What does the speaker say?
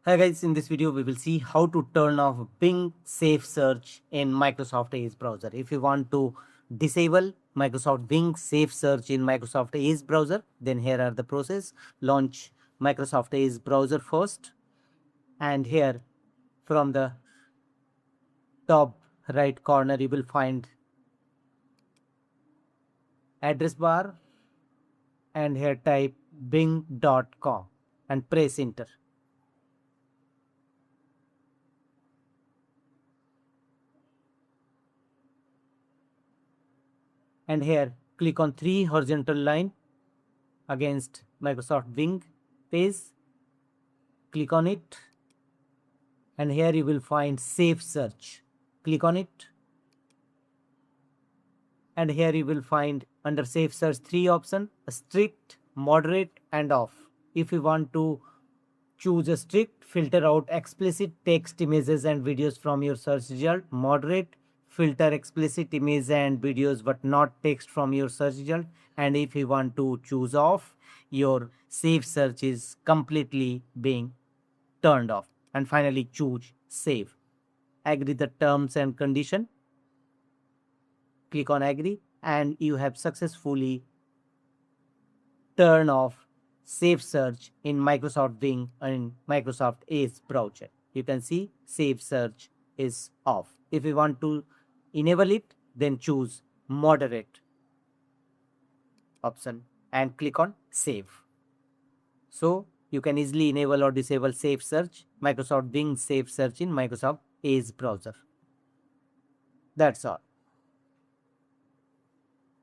Hi guys, in this video we will see how to turn off Bing SafeSearch in Microsoft Edge browser. If you want to disable Microsoft Bing SafeSearch in Microsoft Edge browser, then here are the process. Launch Microsoft Edge browser first, and here from the top right corner you will find address bar, and here type bing.com and press enter. And here click on three horizontal line against Microsoft Bing page. Click on it, and here you will find Safe Search. Click on it, and here you will find under Safe Search three options: strict, moderate, and off. If you want to choose a strict, filter out explicit text, images, and videos from your search result. Moderate, filter explicit image and videos but not text from your search result. And if you want to choose off, your Safe Search is completely being turned off. And finally choose save. Agree the terms and condition. Click on agree, and you have successfully turned off Safe Search in Microsoft Bing and Microsoft Edge browser. You can see Safe Search is off. If you want to enable it, then choose moderate option and click on save. So you can easily enable or disable Safe Search, Microsoft Bing Safe Search in Microsoft Edge browser. That's all.